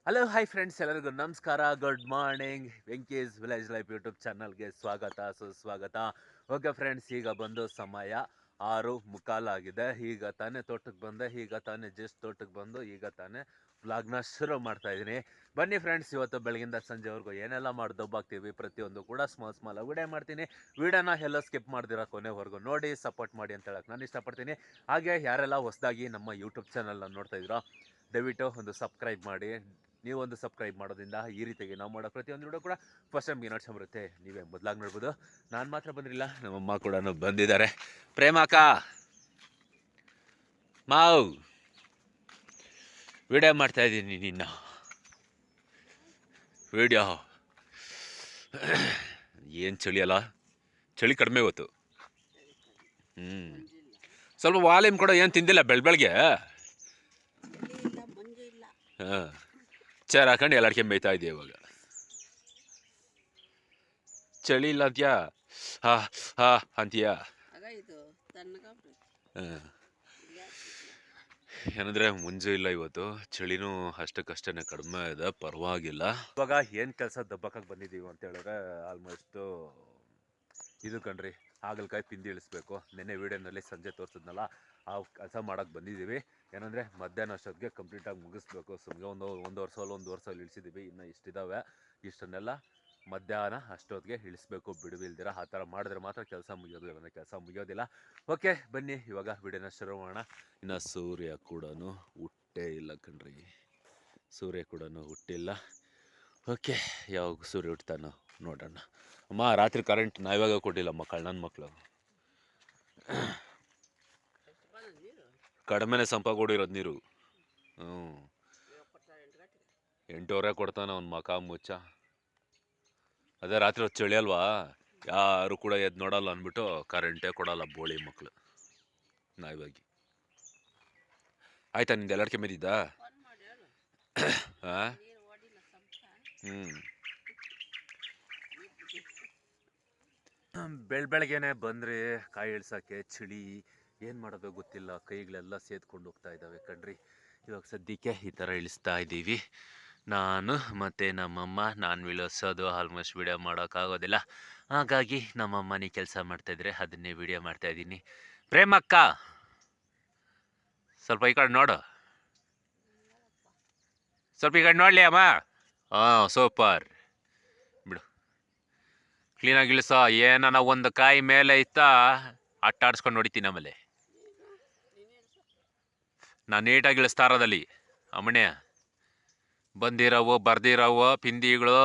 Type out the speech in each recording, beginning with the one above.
Hello hi friends, ಎಲ್ಲರಿಗೂ ನಮಸ್ಕಾರ. Good morning. Venky's village life YouTube ಚಾನಲ್ಗೆ ಸ್ವಾಗತ, ಸುಸ್ವಾಗತ. ಓಕೆ ಫ್ರೆಂಡ್ಸ್, ಈಗ ಬಂದು ಸಮಯ 6:15 ಆಗಿದೆ. ಈಗ ತಾನೇ ತೋಟಕ್ಕೆ ಬಂದೆ, ಈಗ ತಾನೇ ಜಸ್ಟ್ ತೋಟಕ್ಕೆ ಬಂದು ಈಗ ತಾನೇ ವ್ಲಾಗ್ನ ಶುರು ಮಾಡ್ತಾ ಇದ್ದೀನಿ. ಬನ್ನಿ ಫ್ರೆಂಡ್ಸ್, ಇವತ್ತು ಬೆಳಗಿಂದ ಸಂಜೆವರೆಗೂ ಏನೆಲ್ಲ ಮಾಡಿ ದಬ್ಬಾಗ್ತೀವಿ ಪ್ರತಿಯೊಂದು ಕೂಡ ಸ್ಮಾಲ್ ವಿಡಿಯೋ ಮಾಡ್ತೀನಿ. ವಿಡಿಯೋನ ಎಲ್ಲ ಸ್ಕಿಪ್ ಮಾಡ್ದಿರ ಕೊನೆವರೆಗೂ ನೋಡಿ ಸಪೋರ್ಟ್ ಮಾಡಿ ಅಂತ ಹೇಳಕ್ಕೆ ನಾನು ಇಷ್ಟಪಡ್ತೀನಿ. ಹಾಗೆ ಯಾರೆಲ್ಲ ಹೊಸದಾಗಿ ನಮ್ಮ ಯೂಟ್ಯೂಬ್ ಚಾನಲ್ನ ನೋಡ್ತಾ ಇದ್ದೀರೋ ದಯವಿಟ್ಟು ಒಂದು ಸಬ್ಸ್ಕ್ರೈಬ್ ಮಾಡಿ. ನೀವೊಂದು ಸಬ್ಸ್ಕ್ರೈಬ್ ಮಾಡೋದ್ರಿಂದ ಈ ರೀತಿಯಾಗಿ ನಾವು ಮಾಡೋ ಪ್ರತಿಯೊಂದು ವಿಡಿಯೋ ಕೂಡ ಫಸ್ಟ್ ಟೈಮ್ಗೆ ನೋಡ್ಸೋ ಬರುತ್ತೆ. ನೀವೇ ಮೊದಲಾಗಿ ನೋಡ್ಬೋದು. ನಾನು ಮಾತ್ರ ಬಂದಿರಲಿಲ್ಲ, ನಮ್ಮಮ್ಮ ಕೂಡ ಬಂದಿದ್ದಾರೆ. ಪ್ರೇಮಕ್ಕ ಮಾವು ವಿಡಿಯೋ ಮಾಡ್ತಾ ಇದ್ದೀನಿ. ನಿನ್ನ ವಿಡಿಯೋ ಏನು ಚಳಿ ಅಲ್ಲ, ಚಳಿ ಕಡಿಮೆ ಇವತ್ತು. ಸ್ವಲ್ಪ ವಾಲ್ಯೂಮ್ ಕೂಡ ಏನು ತಿಂದಿಲ್ಲ ಬೆಳಗ್ಗೆ. ಹಾಂ, ಚೇರ್ ಹಾಕೊಂಡು ಎಲ್ಲಾಡ್ಕೆ ಮೇಯ್ತಾ ಇದೆಯಾ ಇವಾಗ. ಚಳಿ ಇಲ್ಲ ಅಂತೀಯಾ? ಹಾ ಅಂತೀಯಾ? ಏನಂದ್ರೆ ಮುಂಜೆ ಇಲ್ಲ, ಇವತ್ತು ಚಳಿನೂ ಅಷ್ಟಕ್ಕಷ್ಟೇ ಕಡಿಮೆ ಇದೆ, ಪರವಾಗಿಲ್ಲ. ಇವಾಗ ಏನು ಕೆಲಸ ದಬ್ಬಕ್ಕೆ ಬಂದಿದ್ದೀವಿ ಅಂತ ಹೇಳಿದ್ರೆ ಆಲ್ಮೋಸ್ಟು ಇದು ಕಣ್ರಿ, ಹಾಗಲಕಾಯಿ ಪಿಂದಿ ಇಳಿಸ್ಬೇಕು. ನೆನ್ನೆ ವೀಡಿಯೋನಲ್ಲಿ ಸಂಜೆ ತೋರಿಸಿದ್ನಲ್ಲ, ಆ ಕೆಲಸ ಮಾಡೋಕ್ಕೆ ಬಂದಿದ್ದೀವಿ. ಏನಂದರೆ ಮಧ್ಯಾಹ್ನ ಅಷ್ಟೊತ್ತಿಗೆ ಕಂಪ್ಲೀಟಾಗಿ ಮುಗಿಸ್ಬೇಕು. ಸುಮ್ಮನೆ ಒಂದು ವರ್ಷ ಇಳಿಸಿದ್ದೀವಿ, ಇನ್ನು ಇಷ್ಟಿದ್ದಾವೆ. ಇಷ್ಟನ್ನೆಲ್ಲ ಮಧ್ಯಾಹ್ನ ಅಷ್ಟೊತ್ತಿಗೆ ಇಳಿಸ್ಬೇಕು, ಬಿಡುವಿಲ್ದಿರ. ಆ ಥರ ಮಾಡಿದ್ರೆ ಮಾತ್ರ ಕೆಲಸ ಮುಗಿಯೋದು, ಇಲ್ಲಾಂದರೆ ಕೆಲಸ ಮುಗಿಯೋದಿಲ್ಲ. ಓಕೆ ಬನ್ನಿ, ಇವಾಗ ವಿಡಿಯೋನ ಶುರು ಮಾಡೋಣ. ಇನ್ನು ಸೂರ್ಯ ಕೂಡ ಹುಟ್ಟೇ ಇಲ್ಲ ಕಣ್ರಿ, ಸೂರ್ಯ ಕೂಡ ಹುಟ್ಟಿಲ್ಲ. ಓಕೆ, ಯಾವಾಗ ಸೂರ್ಯ ಹುಟ್ಟುತ್ತಾನೋ ನೋಡೋಣ. ಅಮ್ಮ, ರಾತ್ರಿ ಕರೆಂಟ್ ನಾವಿವಾಗ ಕೊಟ್ಟಿಲ್ಲಮ್ಮ, ಕಳ್ಳನ ಮಕ್ಕಳು. ಕಡಿಮೆನೆ ಸಂಪಾಗೋಡಿರೋದು ನೀರು. 8:30 ಕೊಡ್ತಾನೆ ಅವ್ನ ಮಕ ಮುಚ್ಚ. ಅದೇ ರಾತ್ರಿ ಹೊತ್ತು ಚಳಿ ಅಲ್ವಾ, ಯಾರು ಕೂಡ ಎದ್ದು ನೋಡಲ್ಲ ಅಂದ್ಬಿಟ್ಟು ಕರೆಂಟೇ ಕೊಡಲ್ಲ ಬೋಳಿ ಮಕ್ಕಳು. ನಾವಿವಾಗಿ ಆಯ್ತಾ ನಿಂದು ಎಲ್ಲಾಡ್ಕೆ ಮೇದಿದ್ದ? ಹಾಂ, ಬೆಳಗ್ಗೆನೆ ಬಂದರೆ ಕಾಯಿ ಇಳ್ಸೋಕ್ಕೆ ಚಳಿ, ಏನು ಮಾಡೋದು ಗೊತ್ತಿಲ್ಲ. ಕೈಗಳೆಲ್ಲ ಸೇದ್ಕೊಂಡು ಹೋಗ್ತಾ ಇದ್ದಾವೆ ಕಣ್ರಿ. ಇವಾಗ ಸದ್ಯಕ್ಕೆ ಈ ಥರ ಇಳಿಸ್ತಾ ಇದ್ದೀವಿ. ನಾನು ಮತ್ತು ನಮ್ಮಮ್ಮ, ನಾನು ಇಳಿಸೋದು ಆಲ್ಮೋಸ್ಟ್ ವಿಡಿಯೋ ಮಾಡೋಕ್ಕಾಗೋದಿಲ್ಲ. ಹಾಗಾಗಿ ನಮ್ಮಮ್ಮನೇ ಕೆಲಸ ಮಾಡ್ತಾಯಿದ್ರೆ ಅದನ್ನೇ ವಿಡಿಯೋ ಮಾಡ್ತಾಯಿದ್ದೀನಿ. ಪ್ರೇಮಕ್ಕ, ಸ್ವಲ್ಪ ಈ ಕಡೆ ನೋಡು, ಸ್ವಲ್ಪ ಈ ಕಡೆ ನೋಡಲಿ ಅಮ್ಮ. ಹಾಂ, ಸೂಪರ್, ಬಿಡು. ಕ್ಲೀನಾಗಿ ಇಳಿಸೋ. ಏನಾನ ಒಂದು ಕಾಯಿ ಮೇಲೆ ಇತ್ತಾ ಅಟ್ಟಾಡ್ಸ್ಕೊಂಡು ನೋಡಿತೀನಿ. ಆಮೇಲೆ ನಾನು ನೀಟಾಗಿ ಇಳಿಸ್ತಾ ಇರೋದಲ್ಲಿ ಅಮ್ಮಣ್ಯ. ಬಂದಿರೋವು ಬರ್ದಿರೋವು ಪಿಂದಿಗಳು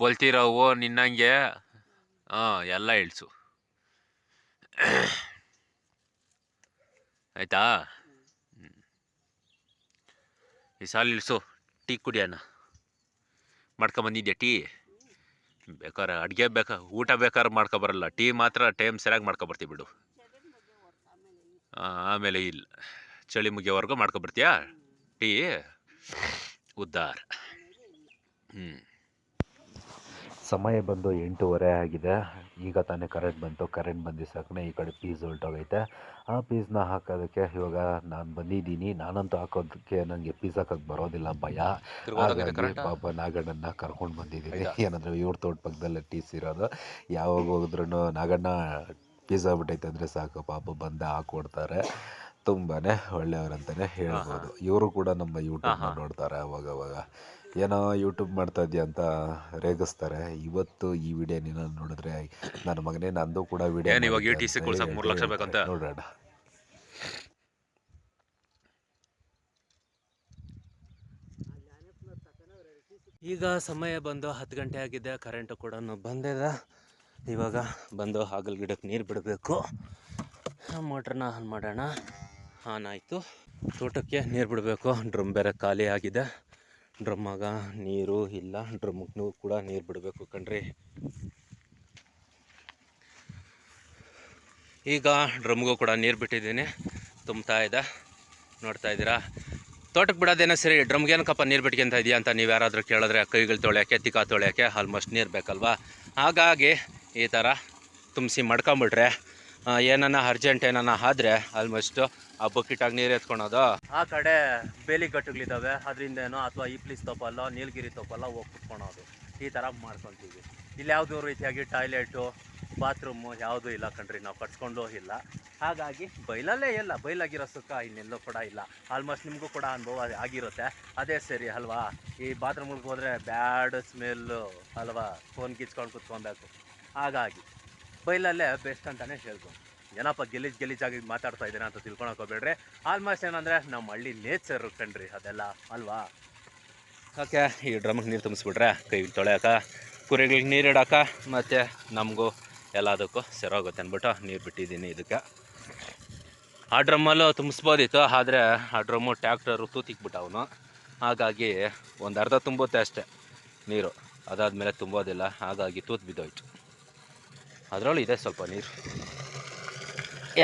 ಬೊಲ್ತಿರೋವು ನಿನ್ನಂಗೆ ಎಲ್ಲ ಇಳಿಸು ಆಯ್ತಾ. ಈ ಸಾಲ ಇಳಿಸು. ಟೀ ಕುಡಿಯೋಣ. ಮಾಡ್ಕೊಂಬಂದಿದ್ಯಾ ಟೀ? ಬೇಕಾರೆ ಅಡುಗೆ ಊಟ ಬೇಕಾದ್ರೆ ಮಾಡ್ಕೊಬರಲ್ಲ, ಟೀ ಮಾತ್ರ ಟೈಮ್ ಸರಿಯಾಗಿ ಮಾಡ್ಕೊಬರ್ತೀವಿ ಬಿಡು. ಆಮೇಲೆ ಇಲ್ಲ, ಚಳಿ ಮುಗಿಯೋವರೆಗೂ ಮಾಡ್ಕೊಬರ್ತೀಯಾ ಟೀ? ಉದ್ದಾರ. ಸಮಯ ಬಂದು 8:30 ಆಗಿದೆ. ಈಗ ತಾನೇ ಕರೆಂಟ್ ಬಂತು. ಕರೆಂಟ್ ಬಂದಿದ್ದ ಸಾಕನೆ ಈ ಕಡೆ ಪೀಸ್ ಹೊಲ್ಟೋಗೈತೆ. ಆ ಪೀಸ್ನ ಹಾಕೋದಕ್ಕೆ ಇವಾಗ ನಾನು ಬಂದಿದ್ದೀನಿ. ನಾನಂತೂ ಹಾಕೋದಕ್ಕೆ ನನಗೆ ಪೀಸ್ ಹಾಕೋಕ್ಕೆ ಬರೋದಿಲ್ಲ, ಭಯ. ಹಾಗಾಗಿ ಪಾಪ ನಾಗಣ್ಣನ ಕರ್ಕೊಂಡು ಬಂದಿದ್ದೀನಿ. ಏನಂದರೆ ಇವ್ರ ತೋಟ ಪಕ್ಕದಲ್ಲೇ ಟೀಸ್ ಇರೋದು. ಯಾವಾಗ ಹೋಗಿದ್ರು ನಾಗಣ್ಣ ಪೀಸ್ ಆಗ್ಬಿಟ್ಟೈತೆ ಅಂದರೆ ಸಾಕು, ಪಾಪ ಬಂದ ಹಾಕ್ಕೊಡ್ತಾರೆ. ತುಂಬಾ ಒಳ್ಳೆಯವರಂತಲೇ ಹೇಳ್ಬೋದು. ಇವರು ಕೂಡ ನಮ್ಮ ಯೂಟ್ಯೂಬ್ನ ನೋಡ್ತಾರೆ ಅವಾಗವಾಗ. ಏನೋ ಯೂಟ್ಯೂಬ್ ಮಾಡ್ತಾ ಇದೆಯಾ ಅಂತ ರೇಗಿಸ್ತಾರೆ. ಇವತ್ತು ಈ ವಿಡಿಯೋ ನೀನು ನೋಡಿದ್ರೆ ನನ್ನ ಮಗನೇ ನಂದು ಕೂಡ ವಿಡಿಯೋ ನೋಡೋಣ. ಈಗ ಸಮಯ ಬಂದು 10 ಗಂಟೆ ಆಗಿದೆ. ಕರೆಂಟು ಕೂಡ ಬಂದಿದೆ. ಇವಾಗ ಬಂದು ಹಾಗಲ್ ಗಿಡಕ್ಕೆ ನೀರು ಬಿಡಬೇಕು. ಮೋಟ್ರನ್ನ ಆನ್ ಮಾಡೋಣ. ಆನ್ ಆಯಿತು. ತೋಟಕ್ಕೆ ನೀರು ಬಿಡಬೇಕು. ಡ್ರಮ್ ಬೇರೆ ಖಾಲಿ ಆಗಿದೆ. ಡ್ರಮ್ಮಾಗ ನೀರು ಇಲ್ಲ. ಡ್ರಮ್ಗೂ ಕೂಡ ನೀರು ಬಿಡಬೇಕು ಕಣ್ರಿ. ಈಗ ಡ್ರಮ್ಗೂ ಕೂಡ ನೀರು ಬಿಟ್ಟಿದ್ದೀನಿ, ತುಂಬ್ತಾ ಇದೆ. ನೋಡ್ತಾ ಇದ್ದೀರಾ. ತೋಟಕ್ಕೆ ಬಿಡೋದೇನೋ ಸರಿ, ಡ್ರಮ್ಗೇನಕ್ಕಪ್ಪ ನೀರು ಬಿಟ್ಕೊಂತ ಇದೆಯಾ ಅಂತ ನೀವು ಯಾರಾದರೂ ಕೇಳಿದ್ರೆ, ಕೈಗಳು ತೊಳೆಯೋಕ್ಕೆ ತಿಕ್ಕ ತೊಳೆಯೋಕ್ಕೆ ಆಲ್ಮೋಸ್ಟ್ ನೀರು ಬೇಕಲ್ವಾ. ಹಾಗಾಗಿ ಈ ಥರ ತುಂಬಿಸಿ ಮಾಡ್ಕೊಂಬಿಟ್ರೆ ಏನನ್ನ ಅರ್ಜೆಂಟ್ ಏನನ್ನ ಆದ್ರೆ ಆಲ್ಮೋಸ್ಟ್ ಆ ಬಕೆಟಾಗಿ ನೀರು ಎತ್ಕೊಳೋದು. ಆ ಕಡೆ ಬೇಲಿ ಗಟ್ಟುಗಳಿದ್ದಾವೆ, ಅದರಿಂದ ಏನೋ ಅಥವಾ ಈಪ್ಲಿಸ್ ತಪ್ಪಲ್ಲ ನೀಲಗಿರಿ ತಪ್ಪಲ್ಲ ಹೋಗಿ ಕುತ್ಕೊಳೋದು. ಈ ಥರ ಮಾಡ್ಕೊತೀವಿ. ಇಲ್ಲಿ ಯಾವುದೋ ರೀತಿಯಾಗಿ ಟಾಯ್ಲೆಟು ಬಾತ್ರೂಮು ಯಾವುದೂ ಇಲ್ಲ ಕಣ್ರಿ, ನಾವು ಕಟ್ಸ್ಕೊಂಡು ಇಲ್ಲ. ಹಾಗಾಗಿ ಬೈಲಲ್ಲೇ ಇಲ್ಲ, ಬೈಲಾಗಿರೋ ಸುಖ ಇನ್ನೆಲ್ಲೂ ಕೂಡ ಇಲ್ಲ. ಆಲ್ಮೋಸ್ಟ್ ನಿಮಗೂ ಕೂಡ ಅನುಭವ ಆಗಿರುತ್ತೆ. ಅದೇ ಸರಿ ಅಲ್ವಾ? ಈ ಬಾತ್ರೂಮ್ಗಳಿಗೆ ಹೋದರೆ ಬ್ಯಾಡ್ ಸ್ಮೆಲ್ಲು ಅಲ್ವಾ, ಫೋನ್ ಕಿಚ್ಕೊಂಡು ಕುತ್ಕೊಬೇಕು. ಹಾಗಾಗಿ ಬೈಲಲ್ಲೇ ಬೆಸ್ಟ್ ಅಂತಲೇ ಹೇಳ್ಬೋದು. ಏನಪ್ಪ ಗಲೀಜಾಗಿ ಮಾತಾಡ್ತಾ ಇದ್ದೀರಾ ಅಂತ ತಿಳ್ಕೊಳಕ್ಕೆ ಹೋಗ್ಬೇಡ್ರಿ. ಆಲ್ಮೋಸ್ಟ್ ಏನಂದರೆ ನಮ್ಮ ಹಳ್ಳಿ ನೇಚರು ಕಣ್ರಿ ಅದೆಲ್ಲ ಅಲ್ವಾ. ಓಕೆ, ಈ ಡ್ರಮ್ಗೆ ನೀರು ತುಂಬಿಸ್ಬಿಟ್ರೆ ಕೈ ತೊಳೆಯೋಕೆ, ಕುರಿಗಳಿಗೆ ನೀರು ಇಡೋಕ, ಮತ್ತು ನಮಗೂ ಎಲ್ಲದಕ್ಕೂ ಸರೋಗುತ್ತೆ ಅಂದ್ಬಿಟ್ಟು ನೀರು ಬಿಟ್ಟಿದ್ದೀನಿ ಇದಕ್ಕೆ. ಆ ಡ್ರಮ್ಮಲ್ಲೂ ತುಂಬಿಸ್ಬೋದಿತ್ತು, ಆದರೆ ಆ ಡ್ರಮ್ಮು ಟ್ಯಾಕ್ಟರು ತೂತಿಕ್ಬಿಟ್ಟು ಅವನು. ಹಾಗಾಗಿ ಒಂದು ಅರ್ಧ ತುಂಬುತ್ತೆ ಅಷ್ಟೇ ನೀರು, ಅದಾದಮೇಲೆ ತುಂಬೋದಿಲ್ಲ. ಹಾಗಾಗಿ ತೂತು ಬಿದ್ದೋಯ್ತು. ಅದರಲ್ಲೂ ಇದೆ ಸ್ವಲ್ಪ ನೀರು,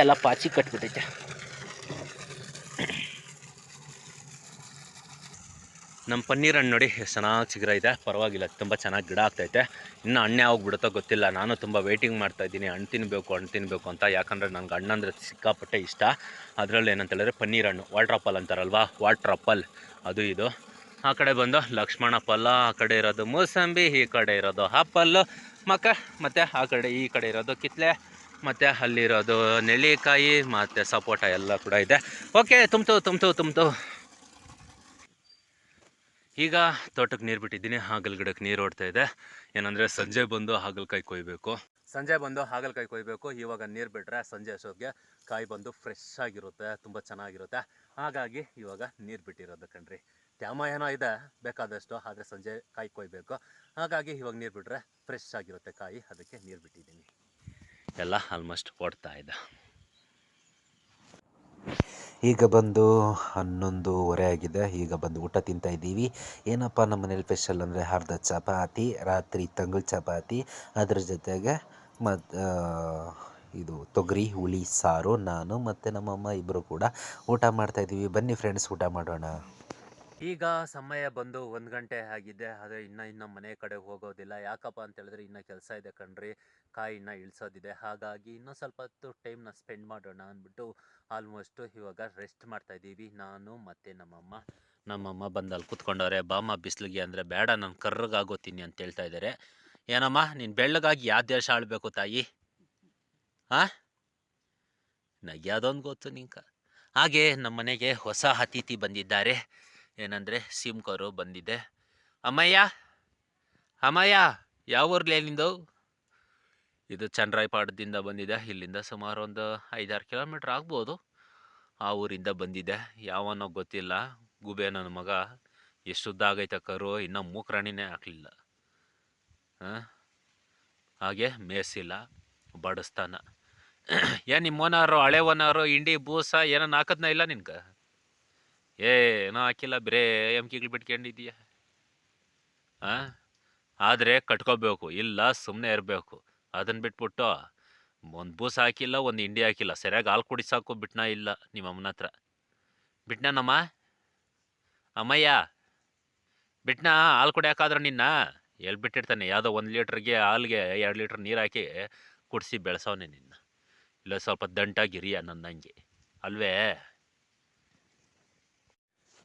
ಎಲ್ಲ ಪಾಚಿ ಕಟ್ಬಿಟ್ಟೈತೆ. ನಮ್ಮ ಪನ್ನೀರ್ ಹಣ್ಣು ನೋಡಿ ಎಷ್ಟು ಚೆನ್ನಾಗಿ ಚಿಗುರ ಇದೆ, ಪರವಾಗಿಲ್ಲ, ತುಂಬ ಚೆನ್ನಾಗಿ ಗಿಡ ಆಗ್ತೈತೆ. ಇನ್ನು ಹಣ್ಣೆ ಹೋಗ್ಬಿಡುತ್ತೋ ಗೊತ್ತಿಲ್ಲ. ನಾನು ತುಂಬ ವೆಯ್ಟಿಂಗ್ ಮಾಡ್ತಾಯಿದ್ದೀನಿ ಹಣ್ಣು ತಿನ್ನಬೇಕು ಅಂತ. ಯಾಕಂದರೆ ನನಗೆ ಹಣ್ಣು ಅಂದರೆ ಸಿಕ್ಕಾಪಟ್ಟೆ ಇಷ್ಟ. ಅದರಲ್ಲಿ ಏನಂತ ಹೇಳಿದ್ರೆ ಪನ್ನೀರ್ ಹಣ್ಣು, ವಾಟ್ರ್ ಆಪಲ್ ಅಂತಾರಲ್ವಾ, ವಾಟ್ರ್ ಆಪಲ್ ಅದು ಇದು. ಆ ಕಡೆ ಬಂದು ಲಕ್ಷ್ಮಣ ಫಲ, ಆ ಕಡೆ ಇರೋದು ಮೂಸಂಬಿ, ಈ ಕಡೆ ಇರೋದು ಆಪಲ್ಲು ಮತ್ತು ಆ ಕಡೆ ಈ ಕಡೆ ಇರೋದು ಕಿತ್ಲೆ, ಮತ್ತು ಅಲ್ಲಿರೋದು ನೆಲ್ಲಿಕಾಯಿ ಮತ್ತು ಸಪೋಟ ಎಲ್ಲ ಕೂಡ ಇದೆ. ಓಕೆ, ತುಂಬ್ತು. ಈಗ ತೋಟಕ್ಕೆ ನೀರು ಬಿಟ್ಟಿದ್ದೀನಿ, ಹಾಗಲ್ ಗಿಡಕ್ಕೆ ನೀರು ಓಡ್ತಾ ಇದೆ. ಏನಂದರೆ ಸಂಜೆ ಬಂದು ಹಾಗಲಕಾಯಿ ಕೊಯ್ಬೇಕು. ಇವಾಗ ನೀರು ಬಿಟ್ಟರೆ ಸಂಜೆ ಅಷ್ಟೊತ್ತಿಗೆ ಕಾಯಿ ಬಂದು ಫ್ರೆಶ್ ಆಗಿರುತ್ತೆ, ತುಂಬ ಚೆನ್ನಾಗಿರುತ್ತೆ. ಹಾಗಾಗಿ ಇವಾಗ ನೀರು ಬಿಟ್ಟಿರೋದು ಕಣ್ರಿ. ತ್ಯಾಮ ಏನೋ ಇದೆ ಬೇಕಾದಷ್ಟು, ಆದರೆ ಸಂಜೆ ಕಾಯಿ ಕೊಯ್ಬೇಕು. ಹಾಗಾಗಿ ಇವಾಗ ನೀರು ಬಿಟ್ಟರೆ ಫ್ರೆಶ್ ಆಗಿರುತ್ತೆ ಕಾಯಿ, ಅದಕ್ಕೆ ನೀರು ಬಿಟ್ಟಿದ್ದೀನಿ. ಎಲ್ಲ ಆಲ್ಮೋಸ್ಟ್ ಓಡ್ತಾ ಇದೆ. ಈಗ ಬಂದು 11:30 ಆಗಿದೆ. ಈಗ ಬಂದು ಊಟ ತಿಂತಾಯಿದ್ದೀವಿ. ಏನಪ್ಪ ನಮ್ಮ ಮನೇಲಿ ಸ್ಪೆಷಲ್ ಅಂದರೆ ಅರ್ಧ ಚಪಾತಿ, ರಾತ್ರಿ ತಂಗಳು ಚಪಾತಿ, ಅದ್ರ ಜೊತೆಗೆ ಇದು ತೊಗರಿ ಹುಳಿ ಸಾರು. ನಾನು ಮತ್ತು ನಮ್ಮಮ್ಮ ಇಬ್ಬರು ಕೂಡ ಊಟ ಮಾಡ್ತಾಯಿದ್ದೀವಿ. ಬನ್ನಿ ಫ್ರೆಂಡ್ಸ್, ಊಟ ಮಾಡೋಣ. ಈಗ ಸಮಯ ಬಂದು 1 ಗಂಟೆ ಆಗಿದೆ, ಆದರೆ ಇನ್ನು ಮನೆ ಕಡೆ ಹೋಗೋದಿಲ್ಲ. ಯಾಕಪ್ಪ ಅಂತ ಹೇಳಿದ್ರೆ ಇನ್ನೂ ಕೆಲಸ ಇದೆ ಕಣ್ರಿ, ಕಾಯಿ ಇನ್ನೂ ಇಳಿಸೋದಿದೆ. ಹಾಗಾಗಿ ಇನ್ನೂ ಸ್ವಲ್ಪ ಹೊತ್ತು ಟೈಮ್ನ ಸ್ಪೆಂಡ್ ಮಾಡೋಣ ಅಂದ್ಬಿಟ್ಟು ಆಲ್ಮೋಸ್ಟು ಇವಾಗ ರೆಸ್ಟ್ ಮಾಡ್ತಾಯಿದ್ದೀವಿ, ನಾನು ಮತ್ತು ನಮ್ಮಮ್ಮ ಬಂದಲ್ಲಿ ಕೂತ್ಕೊಂಡವ್ರೆ. ಬಾಮ್ಮ ಬಿಸಿಲಿಗೆ ಅಂದರೆ ಬೇಡ, ನಾನು ಕರ್ರಗಾಗೋತೀನಿ ಅಂತ ಹೇಳ್ತಾ ಇದ್ದಾರೆ. ಏನಮ್ಮ ನೀನು ಬೆಳ್ಳಗಾಗಿ ಯಾವ ದೇಶ ಆಳಬೇಕು ತಾಯಿ? ನಗ್ಯಾದೊಂದು ಗೊತ್ತು ನಿಂಕ. ಹಾಗೆ ನಮ್ಮ ಮನೆಗೆ ಹೊಸ ಅತಿಥಿ ಬಂದಿದ್ದಾರೆ. ಏನಂದರೆ ಸಿಮ್ಕರು ಬಂದಿದೆ. ಅಮ್ಮಯ್ಯ ಯಾವ ಊರ್ಲೇ ನಿಂದು? ಇದು ಚನ್ನರಾಯಪಾಳ್ಯದಿಂದ ಬಂದಿದೆ. ಇಲ್ಲಿಂದ ಸುಮಾರು ಒಂದು 5-6 ಕಿಲೋಮೀಟ್ರ್ ಆಗ್ಬೋದು. ಆ ಊರಿಂದ ಬಂದಿದೆ. ಯಾವನೋ ಗೊತ್ತಿಲ್ಲ, ಗುಬೆ ನನ್ನ ಮಗ. ಎಷ್ಟು ಉದ್ದ ಆಗೈತೆ ಕರು, ಇನ್ನೂ ಮೂಕ್ರಾಣಿನೇ ಹಾಕಲಿಲ್ಲ. ಹಾಗೆ ಮೇಸಿಲ್ಲ, ಬಡಿಸ್ತಾನ. ಏನು ನಿಮ್ಮ ಓನರು, ಹಳೆ ಓನರು ಇಂಡಿ ಬೂಸ ಏನನ್ನ ಹಾಕದ್ನ ಇಲ್ಲ ನಿನ್ಗೆ? ಏನೋ ಹಾಕಿಲ್ಲ, ಬರೇ ಎಮ್ಕಿಗಳು ಬಿಟ್ಕೊಂಡಿದ್ದೀಯ. ಆದರೆ ಕಟ್ಕೋಬೇಕು, ಇಲ್ಲ ಸುಮ್ಮನೆ ಇರಬೇಕು. ಅದನ್ನು ಬಿಟ್ಬಿಟ್ಟು ಒಂದು ಬೂಸ ಹಾಕಿಲ್ಲ, ಒಂದು ಇಂಡಿ ಹಾಕಿಲ್ಲ, ಸರಿಯಾಗಿ ಹಾಲು ಕುಡಿಸಾಕು ಬಿಟ್ನಾ ಇಲ್ಲ ನಿಮ್ಮ ಅಮ್ಮನ ಹತ್ರ. ಬಿಟ್ನಾನಮ್ಮ ಅಮ್ಮಯ್ಯ, ಬಿಟ್ನಾ ಹಾಲು ಕುಡಿಯೋಕ್ಕಾದ್ರೆ ನಿನ್ನ ಎಲ್ಲಿ ಬಿಟ್ಟಿರ್ತಾನೆ? ಯಾವುದೋ 1 ಲೀಟ್ರಿಗೆ ಹಾಲಿಗೆ 2 ಲೀಟ್ರ್ ನೀರು ಹಾಕಿ ಕುಡಿಸಿ ಬೆಳೆಸವನೆ ನಿನ್ನ. ಇಲ್ಲ ಸ್ವಲ್ಪ ದಂಟಾಗಿರಿಯ ನನ್ನಂಗೆ ಅಲ್ವೇ?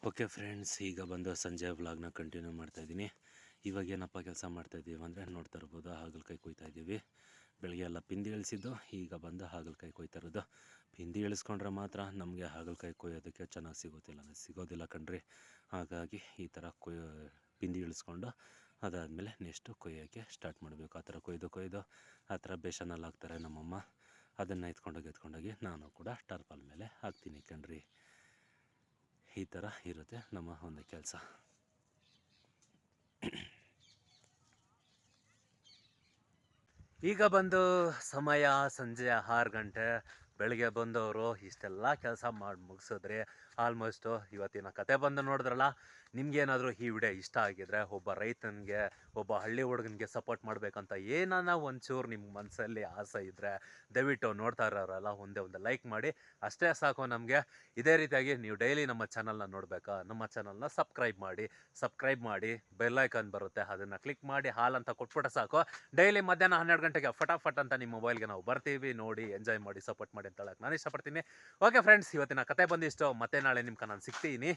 ಓಕೆ ಫ್ರೆಂಡ್ಸ್, ಈಗ ಬಂದು ಸಂಜೆ ವ್ಲಾಗ್ನ ಕಂಟಿನ್ಯೂ ಮಾಡ್ತಾಯಿದ್ದೀನಿ. ಇವಾಗ ಏನಪ್ಪ ಕೆಲಸ ಮಾಡ್ತಾಯಿದ್ದೀವಿ ಅಂದರೆ ನೋಡ್ತಾ ಇರ್ಬೋದು, ಹಾಗಲಕಾಯಿ ಕೊಯ್ತಾಯಿದ್ದೀವಿ. ಬೆಳಗ್ಗೆ ಎಲ್ಲ ಪಿಂದಿ ಇಳಿಸಿದ್ದು, ಈಗ ಬಂದು ಹಾಗಲಕಾಯಿ ಕೊಯ್ತಾ ಇರೋದು. ಪಿಂದಿ ಇಳಿಸ್ಕೊಂಡ್ರೆ ಮಾತ್ರ ನಮಗೆ ಹಾಗಲಕಾಯಿ ಕೊಯ್ಯೋದಕ್ಕೆ ಚೆನ್ನಾಗಿ ಸಿಗೋದಿಲ್ಲ ಕಣ್ರಿ. ಹಾಗಾಗಿ ಈ ಥರ ಪಿಂದಿ ಇಳಿಸ್ಕೊಂಡು ಅದಾದಮೇಲೆ ನೆಕ್ಸ್ಟು ಕೊಯ್ಯೋಕ್ಕೆ ಸ್ಟಾರ್ಟ್ ಮಾಡಬೇಕು. ಆ ಥರ ಕೊಯ್ದು ಆ ಥರ ಬೇಸನಲ್ಲಿ ಹಾಕ್ತಾರೆ ನಮ್ಮಮ್ಮ. ಅದನ್ನು ಎತ್ಕೊಂಡೋಗಿ ನಾನು ಕೂಡ ಟಾರ್ಪಲ್ ಮೇಲೆ ಹಾಕ್ತೀನಿ ಕಣ್ರಿ. ಈ ಥರ ಇರುತ್ತೆ ನಮ್ಮ ಒಂದು ಕೆಲಸ. ಈಗ ಬಂದು ಸಮಯ ಸಂಜೆ 6 ಗಂಟೆ. ಬೆಳಗ್ಗೆ ಬಂದವರು ಇಷ್ಟೆಲ್ಲ ಕೆಲಸ ಮಾಡಿ ಮುಗಿಸಿದ್ರೆ ಆಲ್ಮೋಸ್ಟು ಇವತ್ತಿನ ಕತೆ ಬಂದು ನೋಡಿದ್ರಲ್ಲ. ನಿಮ್ಗೇನಾದರೂ ಈ ವಿಡಿಯೋ ಇಷ್ಟ ಆಗಿದ್ರೆ, ಒಬ್ಬ ರೈತನಿಗೆ, ಒಬ್ಬ ಹಳ್ಳಿ ಹುಡುಗನಿಗೆ ಸಪೋರ್ಟ್ ಮಾಡಬೇಕಂತ ಏನಾನ ಒಂಚೂರು ನಿಮ್ಮ ಮನಸ್ಸಲ್ಲಿ ಆಸೆ ಇದ್ದರೆ ದಯವಿಟ್ಟು ನೋಡ್ತಾ ಇರೋರೆಲ್ಲ ಒಂದೇ ಒಂದು ಲೈಕ್ ಮಾಡಿ. ಅಷ್ಟೇ ಸಾಕು ನಮಗೆ. ಇದೇ ರೀತಿಯಾಗಿ ನೀವು ಡೈಲಿ ನಮ್ಮ ಚಾನಲ್ನ ನೋಡಬೇಕಾ, ನಮ್ಮ ಚಾನಲ್ನ ಸಬ್ಸ್ಕ್ರೈಬ್ ಮಾಡಿ ಬೆಲ್ ಐಕಾನ್ ಬರುತ್ತೆ, ಅದನ್ನು ಕ್ಲಿಕ್ ಮಾಡಿ ಹಾಲ್ ಅಂತ ಕೊಟ್ಬಿಟ್ರೆ ಸಾಕು. ಡೈಲಿ ಮಧ್ಯಾಹ್ನ 12 ಗಂಟೆಗೆ ಫಟಾಫಟ್ ಅಂತ ನಿಮ್ಮ ಮೊಬೈಲ್ಗೆ ನಾವು ಬರ್ತೀವಿ. ನೋಡಿ, ಎಂಜಾಯ್ ಮಾಡಿ, ಸಪೋರ್ಟ್ ಮಾಡಿ ಅಂತ ಹೇಳಕ್ಕೆ ನಾನು ಇಷ್ಟಪಡ್ತೀನಿ. ಓಕೆ ಫ್ರೆಂಡ್ಸ್, ಇವತ್ತಿನ ಕತೆ ಬಂದಿಷ್ಟು. ಮತ್ತೆ ನಾಳೆ ನಿಮ್ಗೆ ನಾನು ಸಿಗ್ತೀನಿ.